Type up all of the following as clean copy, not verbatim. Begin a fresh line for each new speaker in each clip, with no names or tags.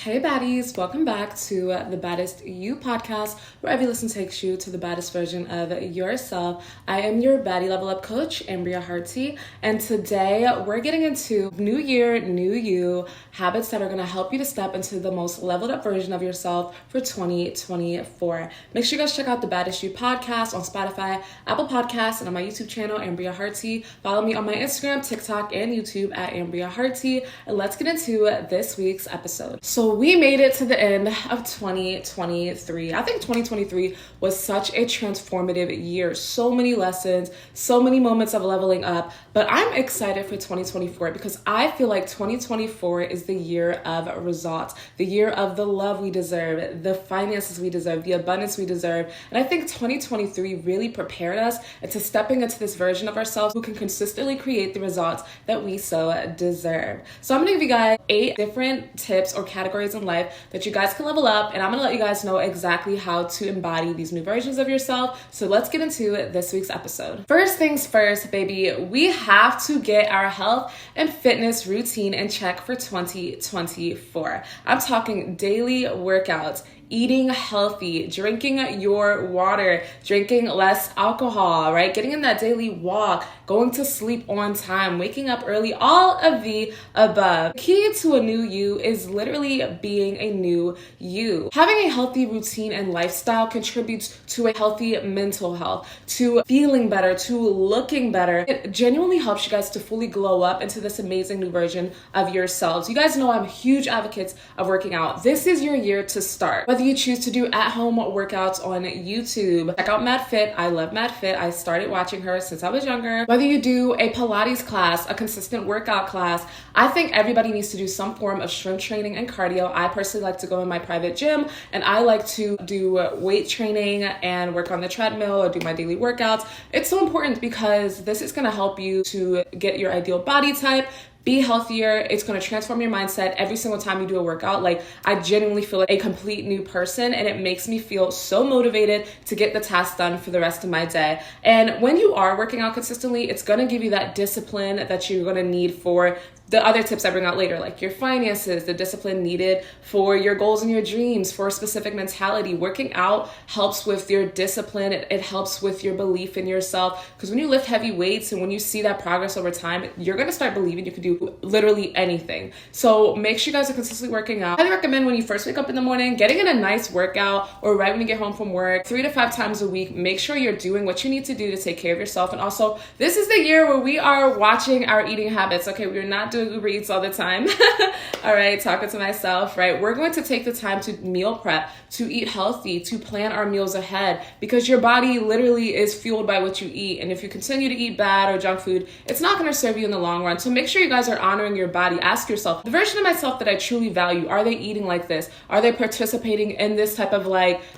Hey baddies, welcome back to the Baddest You podcast, where every listen takes you to the baddest version of yourself. I am your baddie level up coach, Ambria, and today we're getting into new year, new you, habits that are going to help you to step into the most leveled up version of yourself for 2024. Make sure you guys check out the Baddest You podcast on Spotify, Apple Podcasts, and on my YouTube channel, Ambria. Follow me on my Instagram, TikTok, and YouTube at Ambria. And let's get into this week's episode. So we made it to the end of 2023. I think 2023 was such a transformative year. So many lessons, so many moments of leveling up. But I'm excited for 2024 because I feel like 2024 is the year of results, the year of the love we deserve, the finances we deserve, the abundance we deserve. And I think 2023 really prepared us into stepping into this version of ourselves who can consistently create the results that we so deserve. So I'm going to give you guys 8 different tips or categories in life that you guys can level up, and I'm going to let you guys know exactly how to embody these new versions of yourself. So let's get into this week's episode. First things first, baby, we have to get our health and fitness routine in check for 2024. I'm talking daily workouts, eating healthy, drinking your water, drinking less alcohol, right? Getting in that daily walk, going to sleep on time, waking up early, all of the above. The key to a new you is literally being a new you. Having a healthy routine and lifestyle contributes to a healthy mental health, to feeling better, to looking better. It genuinely helps you guys to fully glow up into this amazing new version of yourselves. You guys know I'm huge advocates of working out. This is your year to start. Whether you choose to do at-home workouts on YouTube, check out Mad Fit. I love Mad Fit. I started watching her since I was younger. Whether you do a Pilates class, a consistent workout class, I think everybody needs to do some form of strength training and cardio. I personally like to go in my private gym, and I like to do weight training and work on the treadmill or do my daily workouts. It's so important because this is going to help you to get your ideal body type, be healthier. It's going to transform your mindset every single time you do a workout. Like, I genuinely feel like a complete new person, and it makes me feel so motivated to get the task done for the rest of my day. And when you are working out consistently, it's going to give you that discipline that you're going to need for the other tips I bring out later, like your finances, the discipline needed for your goals and your dreams, for a specific mentality. Working out helps with your discipline. It helps with your belief in yourself. Because when you lift heavy weights and when you see that progress over time, you're going to start believing you can do literally anything. So make sure you guys are consistently working out. I highly recommend when you first wake up in the morning, getting in a nice workout, or right when you get home from work, 3 to 5 times a week. Make sure you're doing what you need to do to take care of yourself. And also, this is the year where we are watching our eating habits. Okay, we're not doing Uber Eats all the time. All right, talking to myself, right? We're going to take the time to meal prep, to eat healthy, to plan our meals ahead, because your body literally is fueled by what you eat. And if you continue to eat bad or junk food, it's not going to serve you in the long run. So make sure you guys are honoring your body. Ask yourself, the version of myself that I truly value, are they eating like this? Are they participating in this type of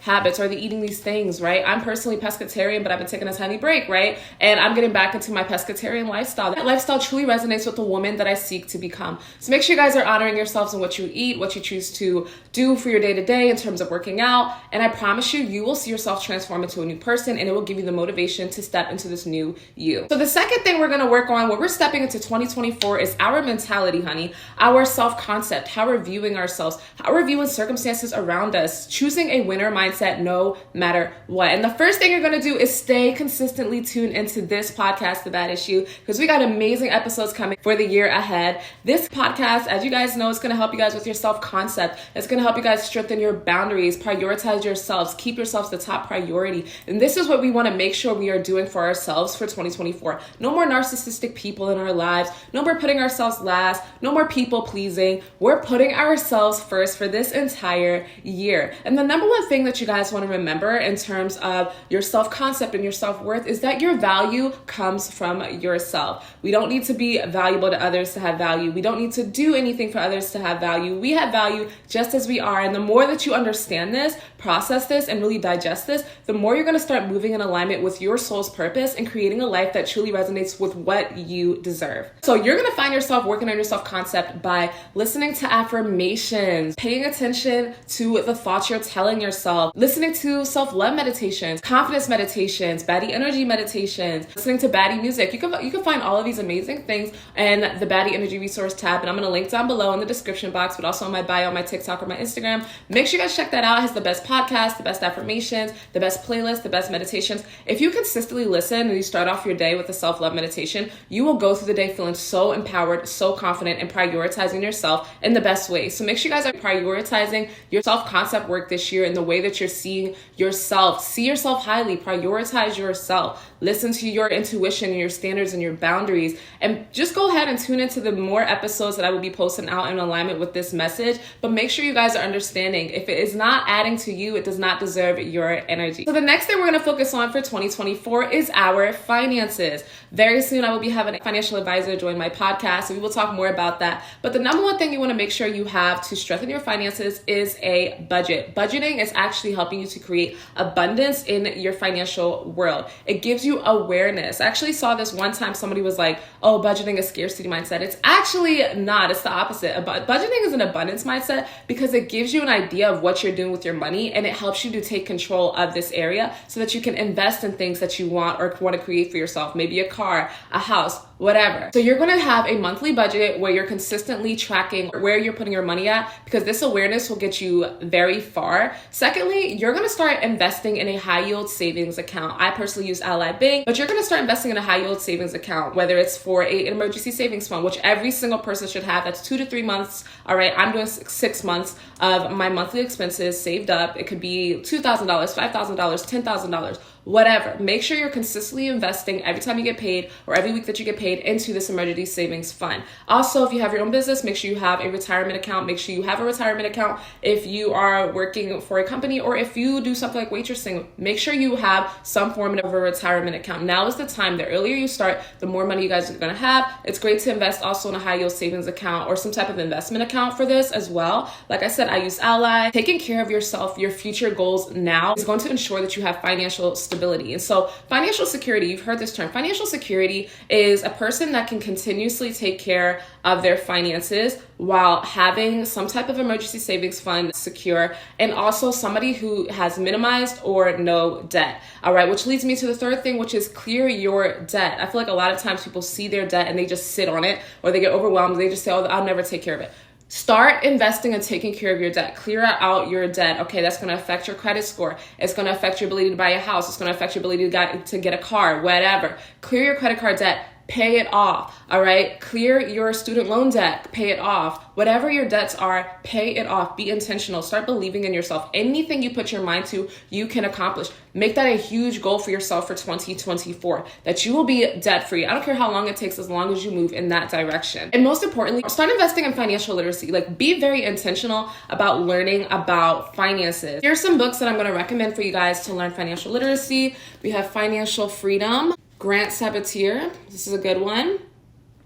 habits? Are they eating these things, right? I'm personally pescatarian, but I've been taking a tiny break, right? And I'm getting back into my pescatarian lifestyle. That lifestyle truly resonates with the woman that I seek to become. So make sure you guys are honoring yourselves and what you eat, what you choose to do for your day-to-day in terms of working out. And I promise you will see yourself transform into a new person, and it will give you the motivation to step into this new you. So the second thing we're going to work on when we're stepping into 2024 is our mentality, honey, our self-concept, how we're viewing ourselves, how we're viewing circumstances around us, choosing a winner mindset no matter what. And the first thing you're going to do is stay consistently tuned into this podcast, The Baddest You, because we got amazing episodes coming for the year ahead. This podcast, as you guys know, is going to help you guys with your self-concept. It's going to help you guys strengthen your boundaries, prioritize yourselves, keep yourselves the top priority. And this is what we want to make sure we are doing for ourselves for 2024. No more narcissistic people in our lives. No more putting ourselves last. No more people pleasing. We're putting ourselves first for this entire year. And the number one thing that you guys want to remember in terms of your self-concept and your self-worth is that your value comes from yourself. We don't need to be valuable to others to have value. We don't need to do anything for others to have value. We have value just as we are. And the more that you understand this, process this, and really digest this, the more you're going to start moving in alignment with your soul's purpose and creating a life that truly resonates with what you deserve. So you're going to find yourself working on your self-concept by listening to affirmations, paying attention to the thoughts you're telling yourself, listening to self-love meditations, confidence meditations, baddie energy meditations, listening to baddie music. You can find all of these amazing things in the Baddie Baddie Energy Resource tab, and I'm going to link down below in the description box, but also in my bio on my TikTok or my Instagram. Make sure you guys check that out. It has the best podcasts, the best affirmations, the best playlists, the best meditations. If you consistently listen and you start off your day with a self-love meditation, you will go through the day feeling so empowered, so confident, and prioritizing yourself in the best way. So make sure you guys are prioritizing your self-concept work this year in the way that you're seeing yourself. See yourself highly, prioritize yourself, listen to your intuition and your standards and your boundaries, and just go ahead and tune into the more episodes that I will be posting out in alignment with this message. But make sure you guys are understanding, if it is not adding to you, it does not deserve your energy. So the next thing we're going to focus on for 2024 is our finances. Very soon I will be having a financial advisor join my podcast, so we will talk more about that. But the number one thing you want to make sure you have to strengthen your finances is a budget. Budgeting is actually helping you to create abundance in your financial world. It gives you awareness. I actually saw this one time, somebody was like, oh, budgeting is scarcity mindset. It's actually not. It's the opposite. Budgeting is an abundance mindset because it gives you an idea of what you're doing with your money, and it helps you to take control of this area so that you can invest in things that you want or want to create for yourself. Maybe a car, a house, whatever. So you're going to have a monthly budget where you're consistently tracking where you're putting your money at, because this awareness will get you very far. Secondly, you're going to start investing in a high yield savings account. I personally use Ally Bank, but you're going to start investing in a high yield savings account, whether it's for an emergency savings fund, which every single person should have. That's 2 to 3 months. All right. I'm doing 6 months of my monthly expenses saved up. It could be $2,000, $5,000, $10,000. Whatever. Make sure you're consistently investing every time you get paid or every week that you get paid into this emergency savings fund. Also, if you have your own business, make sure you have a retirement account. Make sure you have a retirement account if you are working for a company, or if you do something like waitressing, make sure you have some form of a retirement account. Now is the time. The earlier you start, the more money you guys are going to have. It's great to invest also in a high yield savings account or some type of investment account for this as well. Like I said, I use Ally. Taking care of yourself, your future goals now is going to ensure that you have financial stability. And so financial security, you've heard this term. Financial security is a person that can continuously take care of their finances while having some type of emergency savings fund secure, and also somebody who has minimized or no debt. All right, which leads me to the third thing, which is clear your debt. I feel like a lot of times people see their debt and they just sit on it, or they get overwhelmed. They just say, oh, I'll never take care of it. Start investing and taking care of your debt. Clear out your debt. Okay, that's going to affect your credit score. It's going to affect your ability to buy a house. It's going to affect your ability to get a car, whatever. Clear your credit card debt. Pay it off, all right? Clear your student loan debt, pay it off. Whatever your debts are, pay it off. Be intentional. Start believing in yourself. Anything you put your mind to, you can accomplish. Make that a huge goal for yourself for 2024, that you will be debt-free. I don't care how long it takes, as long as you move in that direction. And most importantly, start investing in financial literacy. Like, be very intentional about learning about finances. Here are some books that I'm going to recommend for you guys to learn financial literacy. We have Financial Freedom, Grant Sabatier. This is a good one.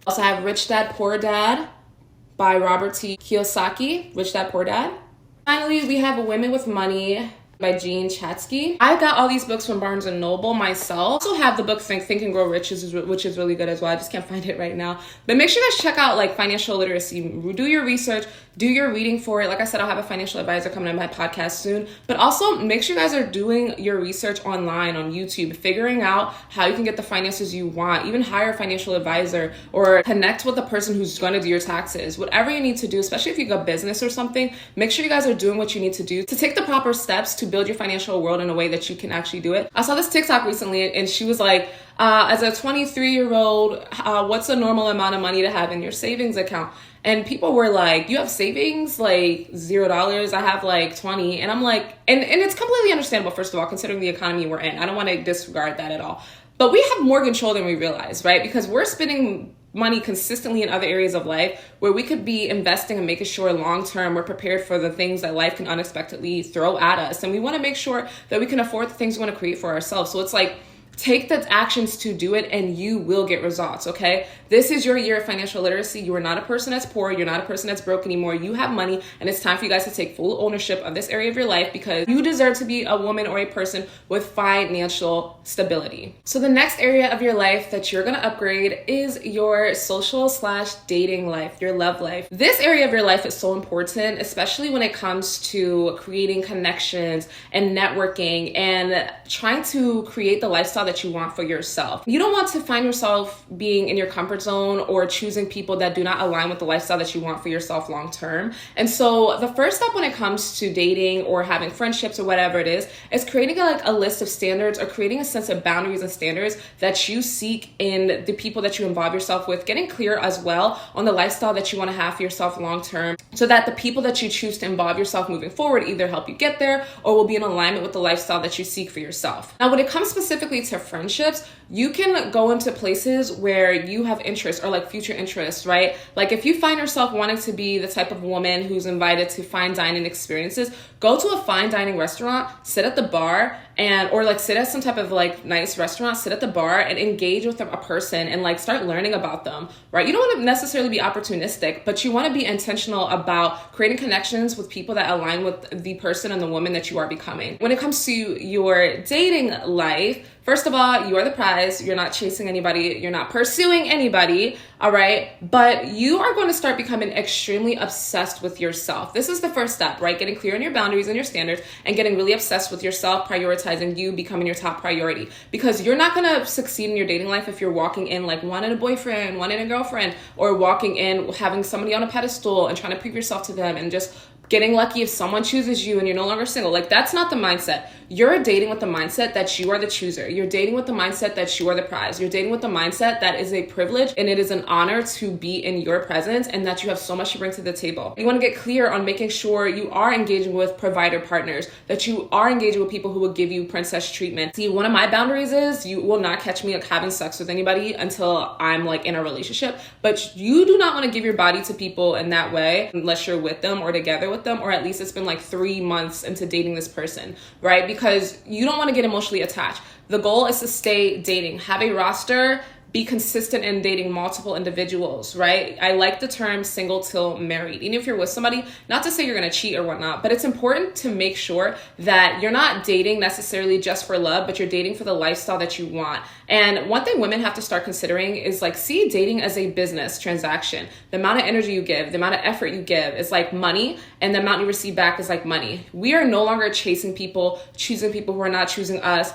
Also have Rich Dad, Poor Dad by Robert T. Kiyosaki. Rich Dad, Poor Dad. Finally, we have Women with Money by Jean Chatzky. I got all these books from Barnes & Noble myself. I also have the book Think and Grow Rich, which is really good as well. I just can't find it right now. But make sure you guys check out like financial literacy. Do your research. Do your reading for it. Like I said, I'll have a financial advisor coming on my podcast soon. But also make sure you guys are doing your research online on YouTube, figuring out how you can get the finances you want. Even hire a financial advisor or connect with the person who's going to do your taxes. Whatever you need to do, especially if you got business or something, make sure you guys are doing what you need to do to take the proper steps to build your financial world in a way that you can actually do it. I saw this TikTok recently and she was like, as a 23-year-old, what's a normal amount of money to have in your savings account? And people were like, you have savings? Like $0. I have like 20. And I'm like, and it's completely understandable, first of all, considering the economy we're in. I don't want to disregard that at all. But we have more control than we realize, right? Because we're spending money consistently in other areas of life where we could be investing and making sure long-term we're prepared for the things that life can unexpectedly throw at us. And we want to make sure that we can afford the things we want to create for ourselves. So it's like, take the actions to do it and you will get results, okay? This is your year of financial literacy. You are not a person that's poor. You're not a person that's broke anymore. You have money, and it's time for you guys to take full ownership of this area of your life because you deserve to be a woman or a person with financial stability. So the next area of your life that you're going to upgrade is your social/dating life, your love life. This area of your life is so important, especially when it comes to creating connections and networking and trying to create the lifestyle lifestyle that you want for yourself. You don't want to find yourself being in your comfort zone or choosing people that do not align with the lifestyle that you want for yourself long term. And so the first step when it comes to dating or having friendships or whatever it is creating a list of standards or creating a sense of boundaries and standards that you seek in the people that you involve yourself with, getting clear as well on the lifestyle that you want to have for yourself long term, so that the people that you choose to involve yourself moving forward either help you get there or will be in alignment with the lifestyle that you seek for yourself. Now, when it comes specifically to friendships, you can go into places where you have interests or future interests, right? Like if you find yourself wanting to be the type of woman who's invited to fine dining experiences, go to a fine dining restaurant, sit at the bar or sit at some type of nice restaurant, sit at the bar and engage with a person and start learning about them, right? You don't want to necessarily be opportunistic, but you want to be intentional about creating connections with people that align with the person and the woman that you are becoming. When it comes to your dating life, first of all, you are the prize. You're not chasing anybody. You're not pursuing anybody. All right. But you are going to start becoming extremely obsessed with yourself. This is the first step, right? Getting clear on your boundaries and your standards and getting really obsessed with yourself, prioritizing you, becoming your top priority. Because you're not going to succeed in your dating life if you're walking in wanting a boyfriend, wanting a girlfriend, or walking in having somebody on a pedestal and trying to prove yourself to them and just getting lucky if someone chooses you and you're no longer single. That's not the mindset. You're dating with the mindset that you are the chooser. You're dating with the mindset that you are the prize. You're dating with the mindset that is a privilege and it is an honor to be in your presence and that you have so much to bring to the table. You want to get clear on making sure you are engaging with provider partners, that you are engaging with people who will give you princess treatment. See, one of my boundaries is you will not catch me having sex with anybody until I'm in a relationship, but you do not want to give your body to people in that way unless you're with them or together with them, or at least it's been 3 months into dating this person, right? Because you don't want to get emotionally attached. The goal is to stay dating, have a roster, be consistent in dating multiple individuals, right? I like the term single till married. Even if you're with somebody, not to say you're going to cheat or whatnot, but it's important to make sure that you're not dating necessarily just for love, but you're dating for the lifestyle that you want. And one thing women have to start considering is see dating as a business transaction. The amount of energy you give, the amount of effort you give is like money, and the amount you receive back is like money. We are no longer chasing people, choosing people who are not choosing us,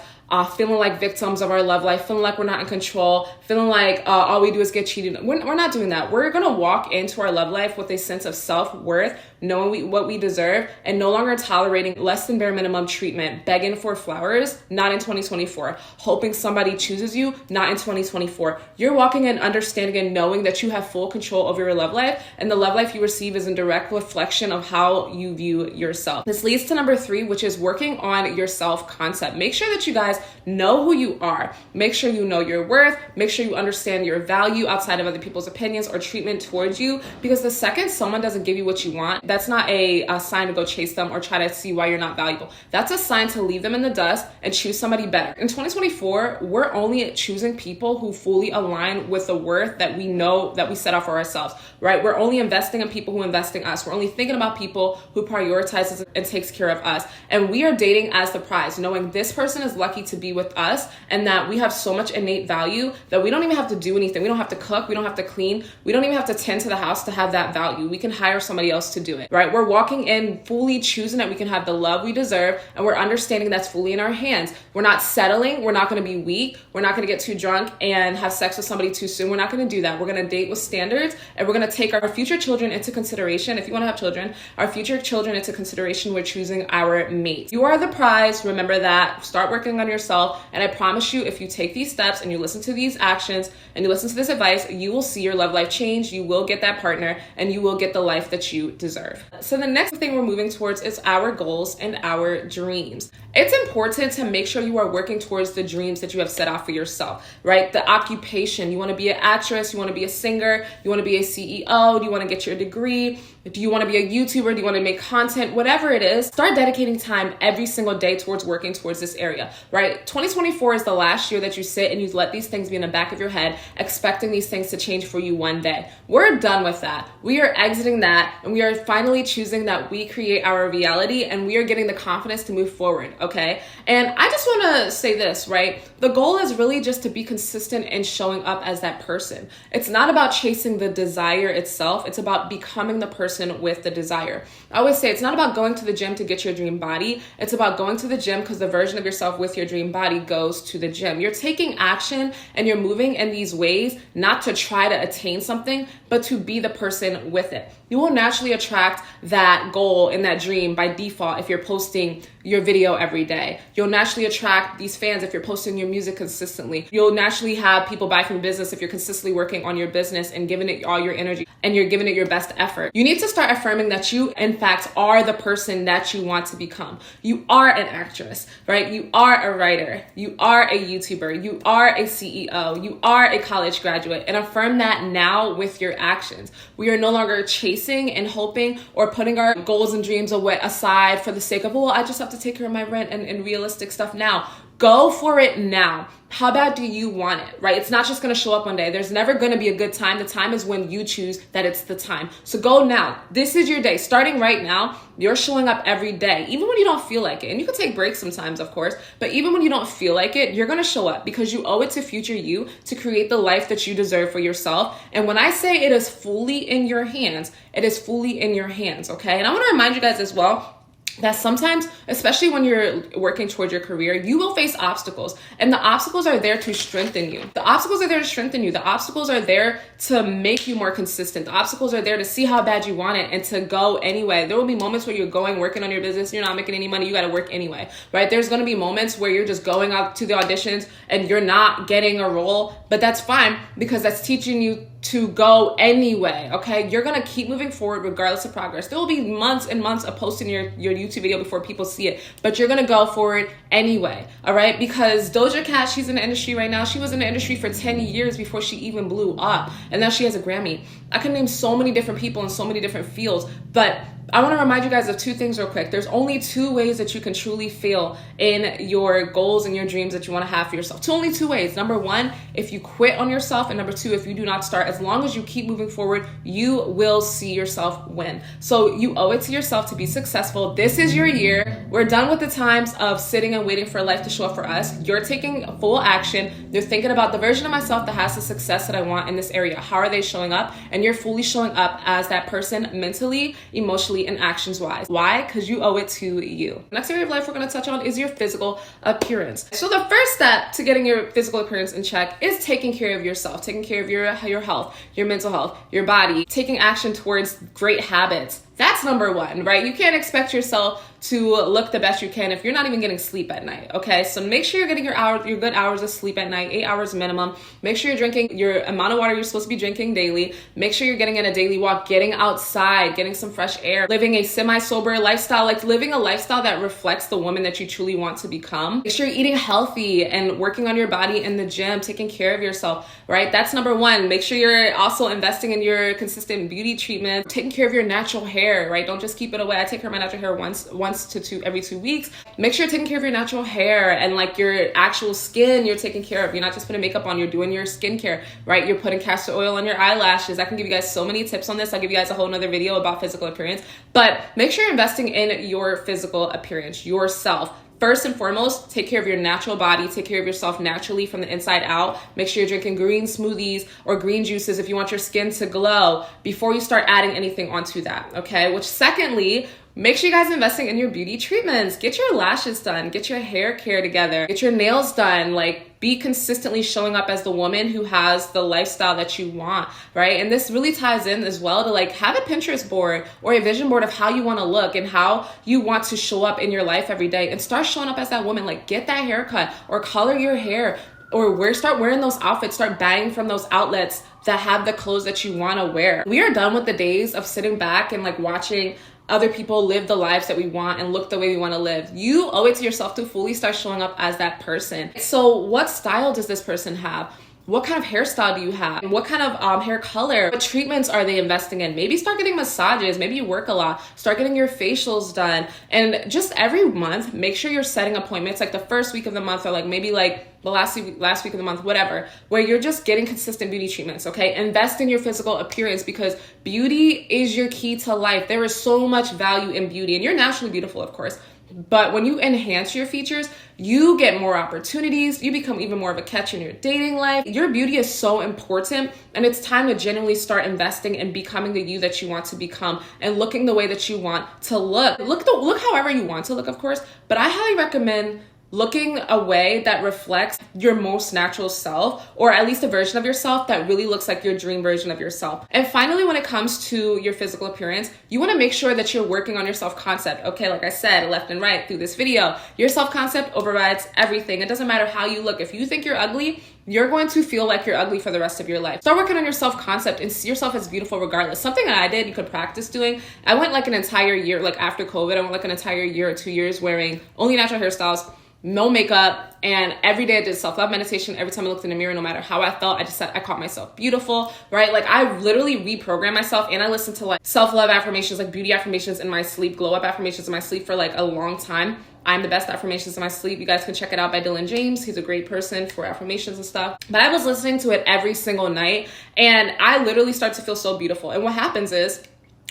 feeling like victims of our love life, feeling like we're not in control, feeling like all we do is get cheated. We're not doing that. We're going to walk into our love life with a sense of self-worth, knowing what we deserve, and no longer tolerating less than bare minimum treatment, begging for flowers, not in 2024, hoping somebody chooses you, not in 2024. You're walking in understanding and knowing that you have full control over your love life, and the love life you receive is a direct reflection of how you view yourself. This leads to number 3, which is working on your self-concept. Make sure that you guys know who you are. Make sure you know your worth. Make sure you understand your value outside of other people's opinions or treatment towards you, because the second someone doesn't give you what you want, that's not a sign to go chase them or try to see why you're not valuable. That's a sign to leave them in the dust and choose somebody better. In 2024, we're only choosing people who fully align with the worth that we know that we set out for ourselves, right? We're only investing in people who invest in us. We're only thinking about people who prioritizes and takes care of us. And we are dating as the prize, knowing this person is lucky to be with us and that we have so much innate value that we don't even have to do anything. We don't have to cook. We don't have to clean. We don't even have to tend to the house to have that value. We can hire somebody else to do it, right? We're walking in fully choosing that we can have the love we deserve, and we're understanding that's fully in our hands. We're not settling. We're not going to be weak. We're not going to get too drunk and have sex with somebody too soon. We're not going to do that. We're going to date with standards, and we're going to take our future children into consideration. If you want to have children, our future children into consideration, we're choosing our mate. You are the prize. Remember that. Start working on yourself. And I promise you, if you take these steps and you listen to these actions and you listen to this advice, you will see your love life change. You will get that partner and you will get the life that you deserve. So the next thing we're moving towards is our goals and our dreams. It's important to make sure you are working towards the dreams that you have set out for yourself, right? The occupation. You want to be an actress. You want to be a singer. You want to be a CEO. Do you want to get your degree? Do you want to be a YouTuber? Do you want to make content? Whatever it is, start dedicating time every single day towards working towards this area, right? 2024 is the last year that you sit and you let these things be in the back of your head, expecting these things to change for you one day. We're done with that. We are exiting that, and we are finally choosing that we create our reality, and we are getting the confidence to move forward, okay? And I just want to say this, right? The goal is really just to be consistent in showing up as that person. It's not about chasing the desire itself. It's about becoming the person person with the desire. I always say it's not about going to the gym to get your dream body. It's about going to the gym because the version of yourself with your dream body goes to the gym. You're taking action and you're moving in these ways, not to try to attain something, but to be the person with it. You will naturally attract that goal and that dream by default if you're posting your video every day. You'll naturally attract these fans if you're posting your music consistently. You'll naturally have people buy from your business if you're consistently working on your business and giving it all your energy and you're giving it your best effort. You need to start affirming that you, in fact, are the person that you want to become. You are an actress, right? You are a writer. You are a YouTuber. You are a CEO. You are a college graduate, and affirm that now with your actions. We are no longer chasing and hoping or putting our goals and dreams away aside for the sake of, well, I just have to take care of my rent and realistic stuff now. Go for it now. How bad do you want it, right? It's not just going to show up one day. There's never going to be a good time. The time is when you choose that it's the time. So go now. This is your day. Starting right now, you're showing up every day, even when you don't feel like it. And you can take breaks sometimes, of course, but even when you don't feel like it, you're going to show up because you owe it to future you to create the life that you deserve for yourself. And when I say it is fully in your hands, it is fully in your hands, okay? And I want to remind you guys as well that sometimes, especially when you're working towards your career, you will face obstacles, and the obstacles are there to strengthen you. The obstacles are there to strengthen you. The obstacles are there to make you more consistent. The obstacles are there to see how bad you want it and to go anyway. There will be moments where you're working on your business, you're not making any money, you got to work anyway, right? There's going to be moments where you're just going out to the auditions and you're not getting a role, but that's fine because that's teaching you to go anyway, okay? You're gonna keep moving forward regardless of progress. There will be months and months of posting your YouTube video before people see it, but you're gonna go forward anyway, all right? Because Doja Cat, she's in the industry right now. She was in the industry for 10 years before she even blew up, and now she has a Grammy. I can name so many different people in so many different fields, but I want to remind you guys of two things real quick. There's only two ways that you can truly fail in your goals and your dreams that you want to have for yourself. Only two ways. Number one, if you quit on yourself, and number two, if you do not start. As long as you keep moving forward, you will see yourself win. So you owe it to yourself to be successful. This is your year. We're done with the times of sitting and waiting for life to show up for us. You're taking full action. You're thinking about the version of myself that has the success that I want in this area. How are they showing up? And you're fully showing up as that person mentally, emotionally, and actions wise. Why? Because you owe it to you. Next area of life we're going to touch on is your physical appearance. So the first step to getting your physical appearance in check is taking care of yourself, taking care of your health, your mental health, your body, taking action towards great habits. That's number one, right? You can't expect yourself to look the best you can if you're not even getting sleep at night, okay? So make sure you're getting your good hours of sleep at night, 8 hours minimum. Make sure you're drinking your amount of water you're supposed to be drinking daily. Make sure you're getting in a daily walk, getting outside, getting some fresh air, living a semi-sober lifestyle, like living a lifestyle that reflects the woman that you truly want to become. Make sure you're eating healthy and working on your body in the gym, taking care of yourself, right? That's number one. Make sure you're also investing in your consistent beauty treatment, taking care of your natural hair, right? Don't just keep it away. I take care of my natural hair once to every 2 weeks. Make sure you're taking care of your natural hair and like your actual skin you're taking care of. You're not just putting makeup on, you're doing your skincare, right? You're putting castor oil on your eyelashes. I can give you guys so many tips on this. I'll give you guys a whole nother video about physical appearance, but make sure you're investing in your physical appearance, yourself. First and foremost, take care of your natural body, take care of yourself naturally from the inside out. Make sure you're drinking green smoothies or green juices if you want your skin to glow before you start adding anything onto that, okay? Which secondly, make sure you guys are investing in your beauty treatments. Get your lashes done, get your hair care together, get your nails done, like be consistently showing up as the woman who has the lifestyle that you want, right? And this really ties in as well to like have a Pinterest board or a vision board of how you want to look and how you want to show up in your life every day, and start showing up as that woman. Like get that haircut or color your hair or start wearing those outfits, start buying from those outlets that have the clothes that you want to wear. We are done with the days of sitting back and like watching other people live the lives that we want and look the way we want to live. You owe it to yourself to fully start showing up as that person. So what style does this person have? What kind of hairstyle do you have? What kind of hair color? What treatments are they investing in? Maybe start getting massages. Maybe you work a lot. Start getting your facials done. And just every month, make sure you're setting appointments like the first week of the month, or like maybe like the last week of the month, whatever, where you're just getting consistent beauty treatments, okay? Invest in your physical appearance because beauty is your key to life. There is so much value in beauty, and you're naturally beautiful, of course. But when you enhance your features, you get more opportunities. You become even more of a catch in your dating life. Your beauty is so important, and it's time to genuinely start investing in becoming the you that you want to become and looking the way that you want to look. Look however you want to look, of course, but I highly recommend looking a way that reflects your most natural self, or at least a version of yourself that really looks like your dream version of yourself. And finally, when it comes to your physical appearance, you want to make sure that you're working on your self-concept. Okay, like I said, left and right through this video, your self-concept overrides everything. It doesn't matter how you look. If you think you're ugly, you're going to feel like you're ugly for the rest of your life. Start working on your self-concept and see yourself as beautiful regardless. Something that I did, you could practice doing. I went like an entire year, like after COVID, I went like an entire year or 2 years wearing only natural hairstyles, no makeup, and every day I did self-love meditation. Every time I looked in the mirror, no matter how I felt, I just said I caught myself beautiful, right? Like I literally reprogrammed myself, and I listened to like self-love affirmations, like beauty affirmations in my sleep, glow up affirmations in my sleep for like a long time. I'm the best affirmations in my sleep. You guys can check it out by Dylan James. He's a great person for affirmations and stuff. But I was listening to it every single night, and I literally start to feel so beautiful. And what happens is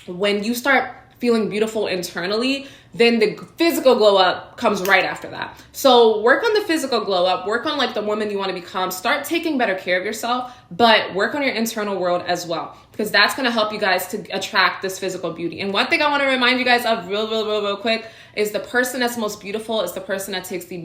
when you start feeling beautiful internally, then the physical glow up comes right after that. So work on the physical glow up, work on like the woman you want to become, start taking better care of yourself, but work on your internal world as well, because that's going to help you guys to attract this physical beauty. And one thing I want to remind you guys of real quick is the person that's most beautiful is the person that takes the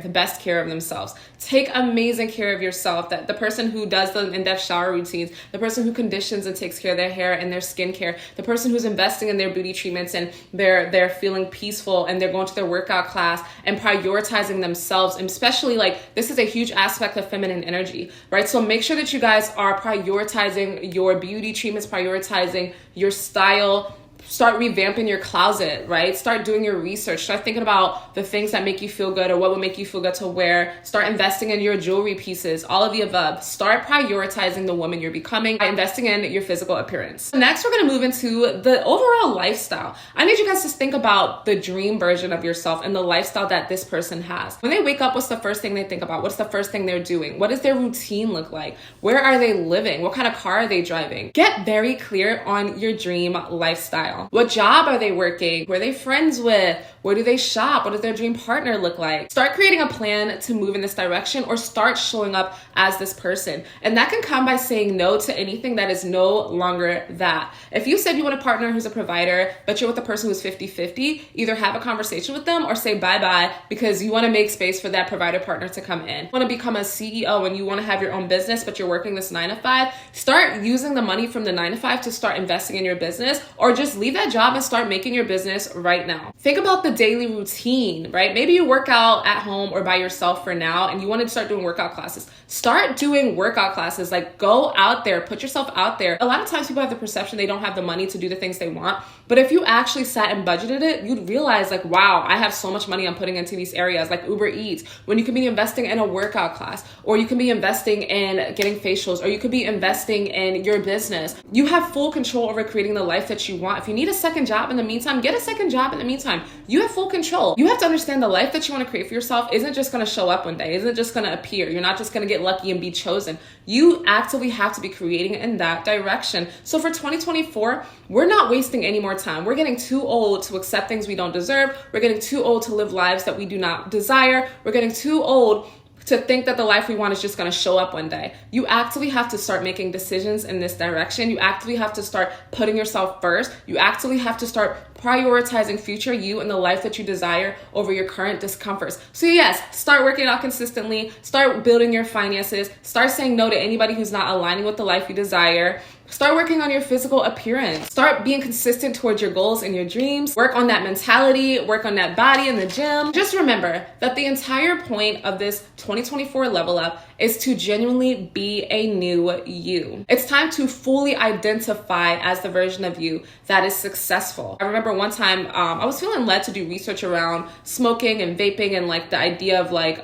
best care of themselves. Take amazing care of yourself. That the person who does the in-depth shower routines, the person who conditions and takes care of their hair and their skincare, the person who's investing in their beauty treatments and they're feeling peaceful and they're going to their workout class and prioritizing themselves. And especially like this is a huge aspect of feminine energy, right? So make sure that you guys are prioritizing your beauty treatments, prioritizing your style. Start revamping your closet, right? Start doing your research. Start thinking about the things that make you feel good or what would make you feel good to wear. Start investing in your jewelry pieces, all of the above. Start prioritizing the woman you're becoming by investing in your physical appearance. Next, we're gonna move into the overall lifestyle. I need you guys to think about the dream version of yourself and the lifestyle that this person has. When they wake up, what's the first thing they think about? What's the first thing they're doing? What does their routine look like? Where are they living? What kind of car are they driving? Get very clear on your dream lifestyle. What job are they working? Who are they friends with? Where do they shop? What does their dream partner look like? Start creating a plan to move in this direction, or start showing up as this person. And that can come by saying no to anything that is no longer that. If you said you want a partner who's a provider, but you're with a person who's 50-50, either have a conversation with them or say bye-bye, because you want to make space for that provider partner to come in. You want to become a CEO and you want to have your own business, but you're working this 9-to-5, start using the money from the 9-to-5 to start investing in your business, or just leave that job and start making your business right now. Think about the daily routine, right? Maybe you work out at home or by yourself for now and you want to start doing workout classes. Start doing workout classes. Like go out there, put yourself out there. A lot of times people have the perception they don't have the money to do the things they want. But if you actually sat and budgeted it, you'd realize like, wow, I have so much money I'm putting into these areas like Uber Eats, when you could be investing in a workout class, or you can be investing in getting facials, or you could be investing in your business. You have full control over creating the life that you want. If you need a second job in the meantime, get a second job in the meantime. You have full control. You have to understand the life that you want to create for yourself isn't just going to show up one day, isn't just going to appear. You're not just going to get lucky and be chosen. You actively have to be creating in that direction. So for 2024, we're not wasting any more time. We're getting too old to accept things we don't deserve. We're getting too old to live lives that we do not desire. We're getting too old to think that the life we want is just going to show up one day. You actively have to start making decisions in this direction. You actively have to start putting yourself first. You actively have to start prioritizing future you and the life that you desire over your current discomforts. So yes, start working out consistently, start building your finances, start saying no to anybody who's not aligning with the life you desire. Start working on your physical appearance. Start being consistent towards your goals and your dreams. Work on that mentality, work on that body in the gym. Just remember that the entire point of this 2024 level up is to genuinely be a new you. It's time to fully identify as the version of you that is successful. I remember one time I was feeling led to do research around smoking and vaping and like the idea of like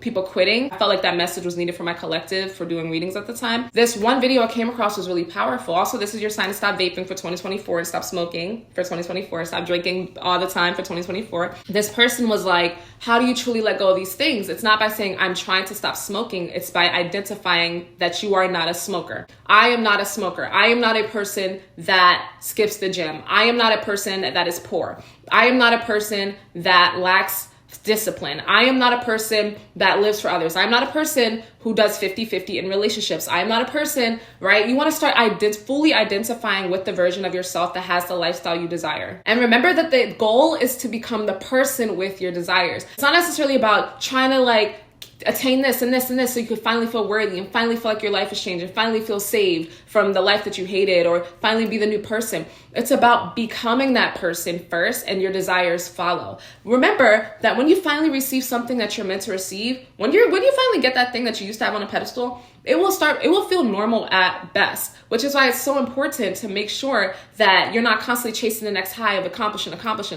people quitting. I felt like that message was needed for my collective for doing readings at the time. This one video I came across was really powerful. Also, this is your sign to stop vaping for 2024 and stop smoking for 2024. Stop drinking all the time for 2024. This person was like, how do you truly let go of these things? It's not by saying I'm trying to stop smoking. It's by identifying that you are not a smoker. I am not a smoker. I am not a person that skips the gym. I am not a person that is poor. I am not a person that lacks discipline. I am not a person that lives for others. I'm not a person who does 50-50 in relationships. I am not a person, right? You want to start fully identifying with the version of yourself that has the lifestyle you desire. And remember that the goal is to become the person with your desires. It's not necessarily about trying to like attain this and this and this so you could finally feel worthy and finally feel like your life has changed and finally feel saved from the life that you hated or finally be the new person. It's about becoming that person first and your desires follow. Remember that when you finally receive something that you're meant to receive, when you finally get that thing that you used to have on a pedestal, it will feel normal at best, which is why it's so important to make sure that you're not constantly chasing the next high of accomplishing.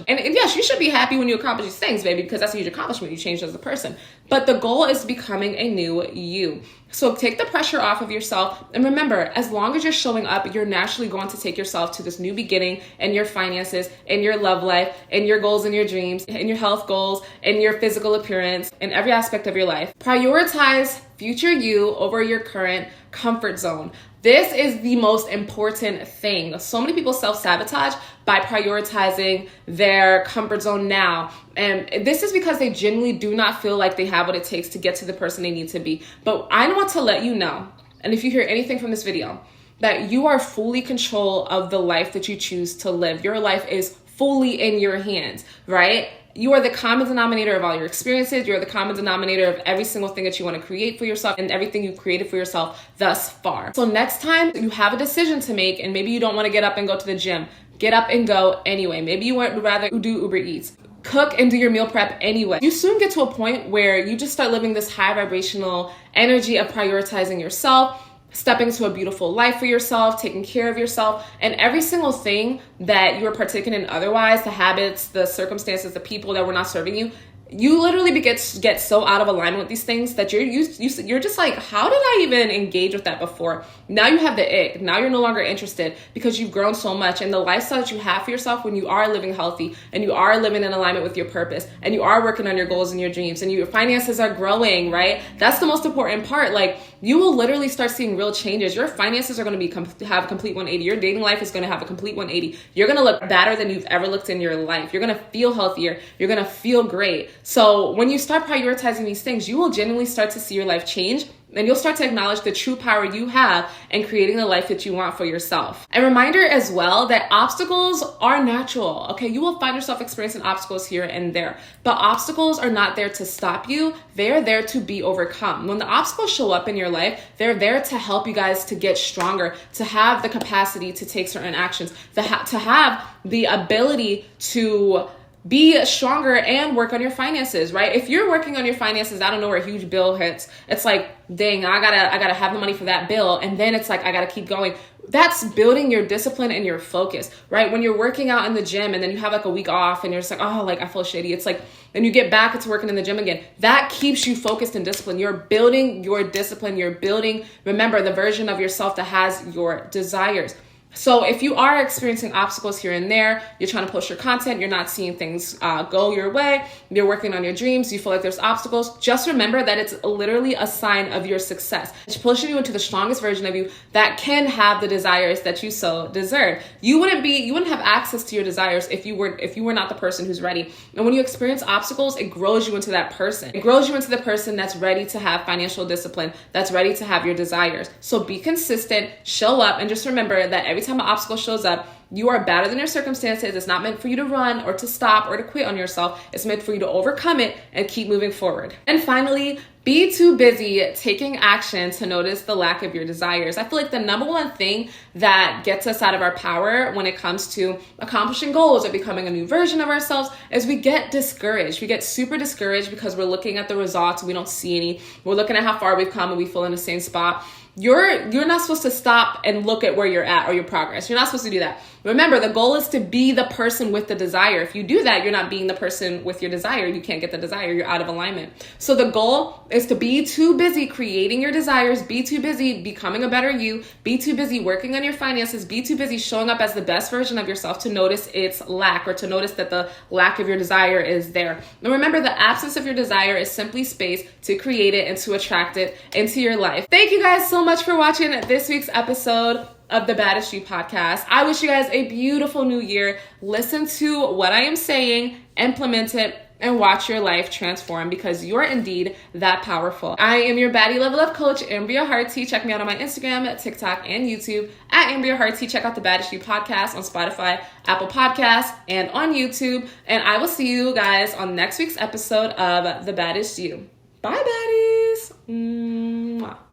And yes, you should be happy when you accomplish these things, baby, because that's a huge accomplishment. You changed as a person. But the goal is becoming a new you. So take the pressure off of yourself. And remember, as long as you're showing up, you're naturally going to take yourself to this new beginning in your finances, in your love life, in your goals and your dreams, in your health goals, in your physical appearance, in every aspect of your life. Prioritize future you over your current comfort zone. This is the most important thing. So many people self-sabotage by prioritizing their comfort zone now. And this is because they genuinely do not feel like they have what it takes to get to the person they need to be. But I want to let you know, and if you hear anything from this video, that you are fully in control of the life that you choose to live. Your life is fully in your hands, right? You are the common denominator of all your experiences. You're the common denominator of every single thing that you want to create for yourself and everything you've created for yourself thus far. So next time you have a decision to make and maybe you don't want to get up and go to the gym, get up and go anyway. Maybe you would rather do Uber Eats. Cook and do your meal prep anyway. You soon get to a point where you just start living this high vibrational energy of prioritizing yourself, stepping to a beautiful life for yourself, taking care of yourself, and every single thing that you were partaking in otherwise, the habits, the circumstances, the people that were not serving you, you literally get so out of alignment with these things that you're just like, how did I even engage with that before? Now you have the ick. Now you're no longer interested because you've grown so much. And the lifestyle that you have for yourself when you are living healthy and you are living in alignment with your purpose and you are working on your goals and your dreams and your finances are growing, right? That's the most important part. Like, you will literally start seeing real changes. Your finances are going to have a complete 180. Your dating life is going to have a complete 180. You're going to look better than you've ever looked in your life. You're going to feel healthier. You're going to feel great. So when you start prioritizing these things, you will genuinely start to see your life change. And you'll start to acknowledge the true power you have in creating the life that you want for yourself. A reminder as well that obstacles are natural. Okay, you will find yourself experiencing obstacles here and there, but obstacles are not there to stop you. They're there to be overcome. When the obstacles show up in your life, they're there to help you guys to get stronger, to have the capacity to take certain actions, to have the ability to be stronger and work on your finances, right? If you're working on your finances, I don't know where a huge bill hits, it's like, dang, I gotta have the money for that bill. And then it's like, I gotta keep going. That's building your discipline and your focus, right? When you're working out in the gym and then you have like a week off and you're just like, oh, like I feel shitty. It's like, then you get back to working in the gym again. That keeps you focused and disciplined. You're building your discipline. You're building, remember, the version of yourself that has your desires. So if you are experiencing obstacles here and there, you're trying to post your content, you're not seeing things go your way, you're working on your dreams, you feel like there's obstacles, just remember that it's literally a sign of your success. It's pushing you into the strongest version of you that can have the desires that you so deserve. You wouldn't have access to your desires if you were not the person who's ready. And when you experience obstacles, it grows you into that person. It grows you into the person that's ready to have financial discipline, that's ready to have your desires. So be consistent, show up, and just remember that every time an obstacle shows up, you are better than your circumstances. It's not meant for you to run or to stop or to quit on yourself. It's meant for you to overcome it and keep moving forward. And finally, be too busy taking action to notice the lack of your desires. I feel like the number one thing that gets us out of our power when it comes to accomplishing goals or becoming a new version of ourselves is we get discouraged. We get super discouraged because we're looking at the results and we don't see any. We're looking at how far we've come and we feel in the same spot. You're not supposed to stop and look at where you're at or your progress. You're not supposed to do that. Remember, the goal is to be the person with the desire. If you do that, you're not being the person with your desire. You can't get the desire. You're out of alignment. So the goal is to be too busy creating your desires, be too busy becoming a better you, be too busy working on your finances, be too busy showing up as the best version of yourself to notice its lack, or to notice that the lack of your desire is there. And remember, the absence of your desire is simply space to create it and to attract it into your life. Thank you guys so much for watching this week's episode of the Baddest You podcast. I wish you guys a beautiful new year. Listen to what I am saying, implement it, and watch your life transform, because you're indeed that powerful. I am your baddie level up coach, Ambria Harty. Check me out on my Instagram, TikTok, and YouTube at Ambria Harty. Check out the Baddest You podcast on Spotify, Apple Podcasts, and on YouTube. And I will see you guys on next week's episode of The Baddest You. Bye, baddies. Mwah.